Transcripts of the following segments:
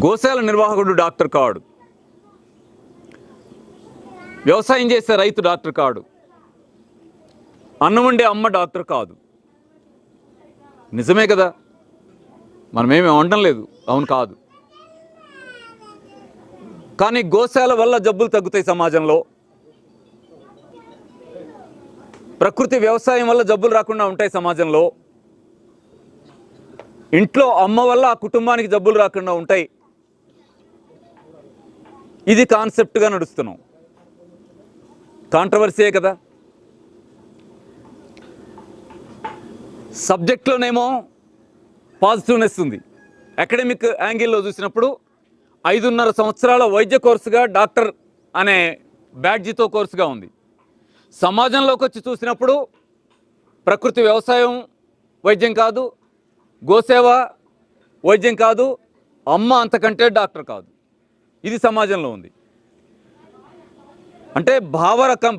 గోశాల నిర్వాహకుడు డాక్టర్ కాడు, వ్యవసాయం చేసే రైతు డాక్టర్ కాడు, అన్నం వండే అమ్మ డాక్టర్ కాదు. నిజమే కదా, మనమేమి అనడం లేదు, అవును కాదు. కానీ గోశాల వల్ల జబ్బులు తగ్గుతాయి సమాజంలో. ప్రకృతి వ్యవసాయం వల్ల జబ్బులు రాకుండా ఉంటాయి సమాజంలో. ఇంట్లో అమ్మ వల్ల ఆ కుటుంబానికి జబ్బులు రాకుండా ఉంటాయి. ఇది కాన్సెప్ట్గా నడుస్తున్నాం. కాంట్రవర్సీయే కదా. సబ్జెక్ట్లోనేమో పాజిటివ్నెస్ ఉంది. అకాడమిక్ యాంగిల్లో చూసినప్పుడు 5.5 సంవత్సరాల వైద్య కోర్సుగా డాక్టర్ అనే బ్యాడ్జితో కోర్సుగా ఉంది. సమాజంలోకి వచ్చి చూసినప్పుడు ప్రకృతి వ్యవసాయం వైద్యం కాదు, గోసేవ వైద్యం కాదు, అమ్మ అంతకంటే డాక్టర్ కాదు. ఇది సమాజంలో ఉంది. అంటే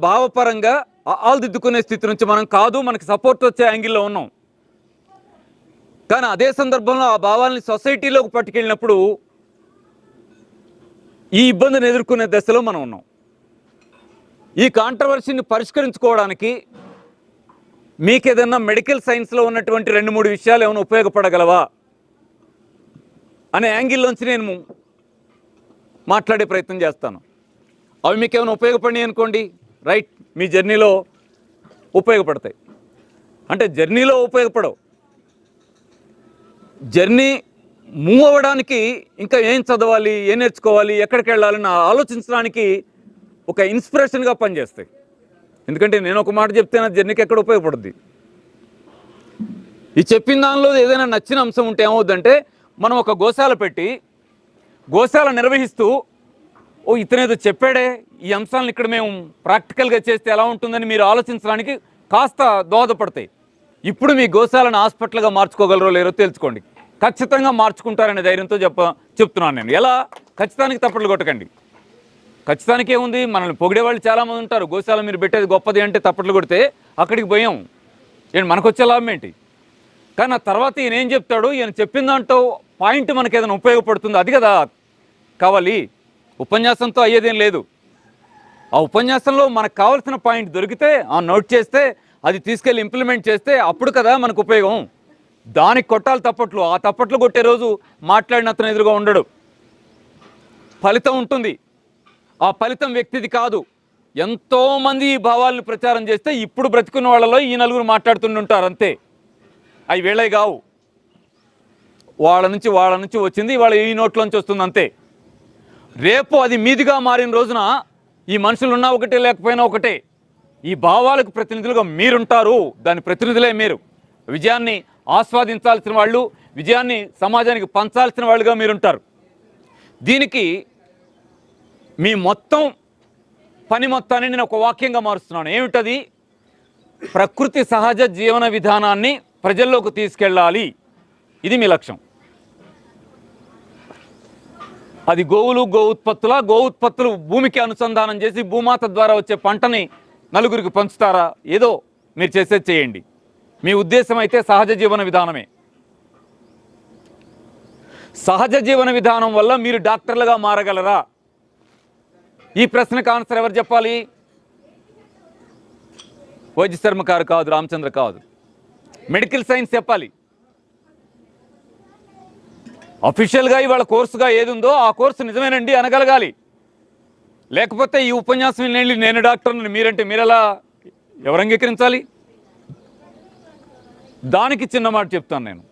భావపరంగా ఆల్దిద్దుకునే స్థితి నుంచి మనం కాదు, మనకి సపోర్ట్ వచ్చే యాంగిల్లో ఉన్నాం. కానీ అదే సందర్భంలో ఆ భావాల్ని సొసైటీలోకి పట్టుకెళ్ళినప్పుడు ఈ ఇబ్బందిని ఎదుర్కొనే దశలో మనం ఉన్నాం. ఈ కాంట్రవర్సీని పరిష్కరించుకోవడానికి మీకు ఏదన్నా మెడికల్ సైన్స్లో ఉన్నటువంటి 2-3 విషయాలు ఏమైనా ఉపయోగపడగలవా అనే యాంగిల్లోంచి నేను మాట్లాడే ప్రయత్నం చేస్తాను. అవి మీకు ఏమైనా ఉపయోగపడినాయి అనుకోండి, రైట్, మీ జర్నీలో ఉపయోగపడతాయి. అంటే జర్నీలో ఉపయోగపడవు, జర్నీ మూవ్ అవ్వడానికి ఇంకా ఏం చదవాలి, ఏం నేర్చుకోవాలి, ఎక్కడికి వెళ్ళాలని ఆలోచించడానికి ఒక ఇన్స్పిరేషన్గా పనిచేస్తాయి. ఎందుకంటే నేను ఒక మాట చెప్తే నా జర్నీకి ఎక్కడ ఉపయోగపడుద్ది. ఈ చెప్పిన దానిలో ఏదైనా నచ్చిన అంశం ఉంటే ఏమవుద్దంటే, మనం ఒక గోశాల పెట్టి గోశాల నిర్వహిస్తూ ఇతనేదో చెప్పాడే, ఈ అంశాలను ఇక్కడ మేము ప్రాక్టికల్గా చేస్తే ఎలా ఉంటుందని మీరు ఆలోచించడానికి కాస్త దోహదపడతాయి. ఇప్పుడు మీ గోశాలను హాస్పిటల్గా మార్చుకోగలరో లేరో తెలుసుకోండి. ఖచ్చితంగా మార్చుకుంటారనే ధైర్యంతో చెప్తున్నాను నేను. ఎలా? ఖచ్చితానికి తప్పట్లు కొట్టకండి. ఖచ్చితానికి ఏముంది, మనల్ని పొగిడేవాళ్ళు చాలామంది ఉంటారు. గోశాల మీరు పెట్టేది గొప్పది అంటే తప్పట్లు కొడితే అక్కడికి పోయాం, ఏంటి మనకు వచ్చే లాభం ఏంటి? కానీ ఆ తర్వాత ఈయన ఏం చెప్తాడు, ఈయన చెప్పిన దాంట్లో పాయింట్ మనకి ఏదైనా ఉపయోగపడుతుంది, అది కదా కావాలి. ఉపన్యాసంతో అయ్యేదేం లేదు. ఆ ఉపన్యాసంలో మనకు కావాల్సిన పాయింట్ దొరికితే ఆ నోట్ చేస్తే అది తీసుకెళ్ళి ఇంప్లిమెంట్ చేస్తే అప్పుడు కదా మనకు ఉపయోగం. దానికి కొట్టాలి తప్పట్లు. ఆ తప్పట్లు కొట్టే రోజు మాట్లాడిన అతను ఎదురుగా ఉండడు. ఫలితం ఉంటుంది. ఆ ఫలితం వ్యక్తిది కాదు. ఎంతోమంది ఈ భావాలను ప్రచారం చేస్తే ఇప్పుడు బ్రతికున్న వాళ్ళలో ఈ 4 మాట్లాడుతుంటారు అంతే. అవి వేళే కావు. వాళ్ళ నుంచి వచ్చింది వాళ్ళ ఈ నోట్లోంచి వస్తుంది అంతే. రేపు అది మీదిగా మారిన రోజున ఈ మనుషులున్నా ఒకటే లేకపోయినా ఒకటే. ఈ భావాలకు ప్రతినిధులుగా మీరుంటారు. దాని ప్రతినిధులే మీరు. విజయాన్ని ఆస్వాదించాల్సిన వాళ్ళు, విజయాన్ని సమాజానికి పంచాల్సిన వాళ్ళుగా మీరుంటారు. దీనికి మీ పని మొత్తాన్ని నేను ఒక వాక్యంగా మారుస్తున్నాను. ఏమిటది? ప్రకృతి సహజ జీవన విధానాన్ని ప్రజల్లోకి తీసుకెళ్ళాలి. ఇది మీ లక్ష్యం. అది గోవులు, గో ఉత్పత్తులు భూమికి అనుసంధానం చేసి భూమాత ద్వారా వచ్చే పంటని నలుగురికి పంచుతారా? ఏదో మీరు చేసేది చేయండి. మీ ఉద్దేశం అయితే సహజ జీవన విధానమే. సహజ జీవన విధానం వల్ల మీరు డాక్టర్లుగా మారగలరా? ఈ ప్రశ్నకు ఆన్సర్ ఎవరు చెప్పాలి? వైద్య శర్మ గారు కాదు, రామచంద్ర కాదు, మెడికల్ సైన్స్ చెప్పాలి. అఫీషియల్గా ఇవాళ కోర్సుగా ఏది ఉందో ఆ కోర్సు నిజమేనండి అనగలగాలి. లేకపోతే ఈ ఉపన్యాసం నేను డాక్టర్ని మీరంటే మీరెలా ఎవరు అంగీకరించాలి? దానికి చిన్న మాట చెప్తాను నేను.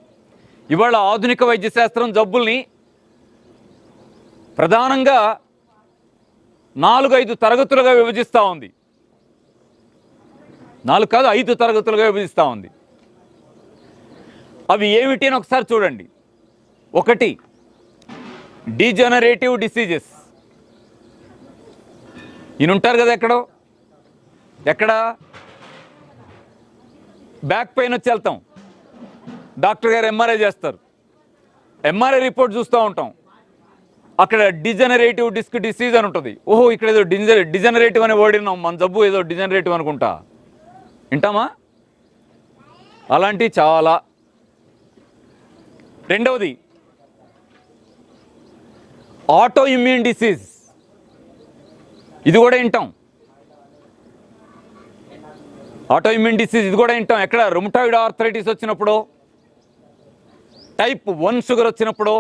ఇవాళ ఆధునిక వైద్య శాస్త్రం జబ్బుల్ని ప్రధానంగా 4-5 తరగతులుగా విభజిస్తూ ఉంది. 4 కాదు, 5 తరగతులుగా విభజిస్తూ ఉంది. అవి ఏమిటి అని ఒకసారి చూడండి. 1, డీజనరేటివ్ డిసీజెస్. ఈయన ఉంటారు కదా ఎక్కడ బ్యాక్ పెయిన్ వచ్చి వెళ్తాం, డాక్టర్ గారు ఎంఆర్ఐ చేస్తారు. ఎంఆర్ఐ రిపోర్ట్ చూస్తూ ఉంటాం, అక్కడ డిజనరేటివ్ డిస్క్ డిసీజ్ అని ఉంటుంది. ఓహో, ఇక్కడ ఏదో డిజనరేటివ్ అని ఓడినాం, మన జబ్బు ఏదో డిజనరేటివ్ అనుకుంటా. వింటామా? అలాంటివి చాలా. రెండవది ఆటో ఇమ్యూన్ డిసీజ్, ఇది కూడా వింటాం. ఆటో ఇమ్యూన్ డిసీజ్ ఇది కూడా వింటాం. ఎక్కడ? రుమటాయిడ్ ఆర్థరైటిస్ వచ్చినప్పుడు, టైప్ 1 షుగర్ వచ్చినప్పుడు,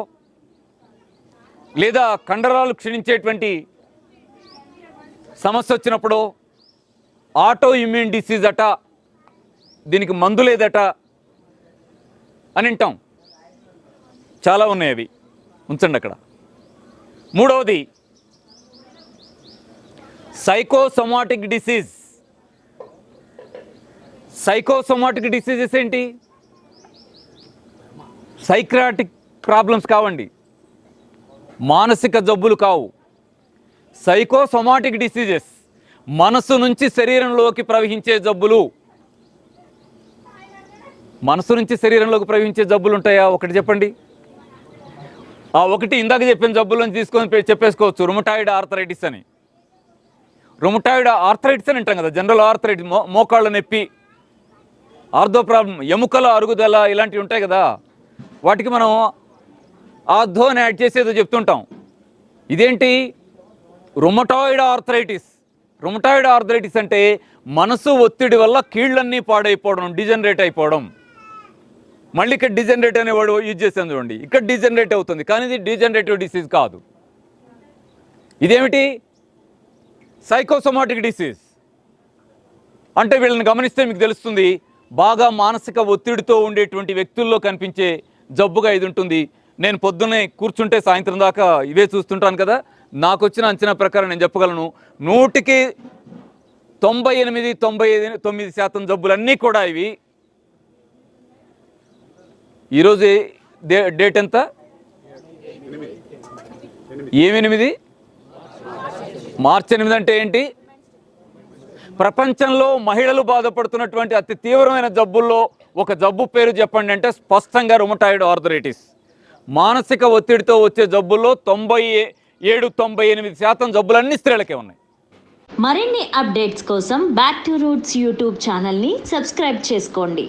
లేదా కండరాలు క్షీణించేటువంటి సమస్య వచ్చినప్పుడు ఆటో ఇమ్యూన్ డిసీజ్ అట, దీనికి మందు లేదట అని వింటాం. చాలా ఉన్నాయి, అవి ఉంచండి అక్కడ. మూడవది సైకోసోమాటిక్ డిసీజ్. సైకోసోమాటిక్ డిసీజెస్ ఏంటి? సైక్రాటిక్ ప్రాబ్లమ్స్ కావండి, మానసిక జబ్బులు కావు. సైకోసోమాటిక్ డిసీజెస్ మనసు నుంచి శరీరంలోకి ప్రవహించే జబ్బులు. మనసు నుంచి శరీరంలోకి ప్రవహించే జబ్బులు ఉంటాయా? ఒకటి చెప్పండి. ఆ ఒకటి ఇందాక చెప్పిన జబ్బులను తీసుకొని చెప్పేసుకోవచ్చు, రుమటాయిడ్ ఆర్థరైటిస్ అని. రుమటాయిడ్ ఆర్థరైటిస్ అని అంటాం కదా, జనరల్ ఆర్థరైటిస్, మోకాళ్ళ నొప్పి, ఆర్థో ప్రాబ్లం, ఎముకల అరుగుదల, ఇలాంటివి ఉంటాయి కదా, వాటికి మనం ఆర్థో అని యాడ్ చేసేదో చెప్తుంటాం. ఇదేంటి? Rheumatoid arthritis. రుమటాయిడ్ ఆర్థరైటిస్ అంటే మనసు ఒత్తిడి వల్ల కీళ్ళన్నీ పాడైపోవడం, డిజనరేట్ అయిపోవడం. మళ్ళీ ఇక్కడ డిజనరేట్ అనేవాడు యూజ్ చేసాను చూడండి, ఇక్కడ డిజనరేట్ అవుతుంది, కానీ ఇది డిజనరేటివ్ డిసీజ్ కాదు. ఇదేమిటి? Psychosomatic disease. అంటే వీళ్ళని గమనిస్తే మీకు తెలుస్తుంది, బాగా మానసిక ఒత్తిడితో ఉండేటువంటి వ్యక్తుల్లో కనిపించే జబ్బుగా ఇది ఉంటుంది. నేను పొద్దున్నే కూర్చుంటే సాయంత్రం దాకా ఇవే చూస్తుంటాను కదా, నాకు వచ్చిన అంచనా ప్రకారం నేను చెప్పగలను, 100కి 98-99% జబ్బులన్నీ కూడా ఇవి. ఈరోజు డేట్ ఎంత? ఏమి? మార్చి 8 అంటే ఏంటి? ప్రపంచంలో మహిళలు బాధపడుతున్నటువంటి అతి తీవ్రమైన జబ్బుల్లో ఒక జబ్బు పేరు చెప్పండి అంటే స్పష్టంగా రుమటాయిడ్ ఆర్థరైటిస్. మానసిక ఒత్తిడితో వచ్చే జబ్బుల్లో 97-98% జబ్బులన్నీ స్త్రీలకే ఉన్నాయి. మరిన్ని అప్డేట్స్ కోసం బ్యాక్ టు రూట్స్ యూట్యూబ్ ఛానల్ని సబ్స్క్రైబ్ చేసుకోండి.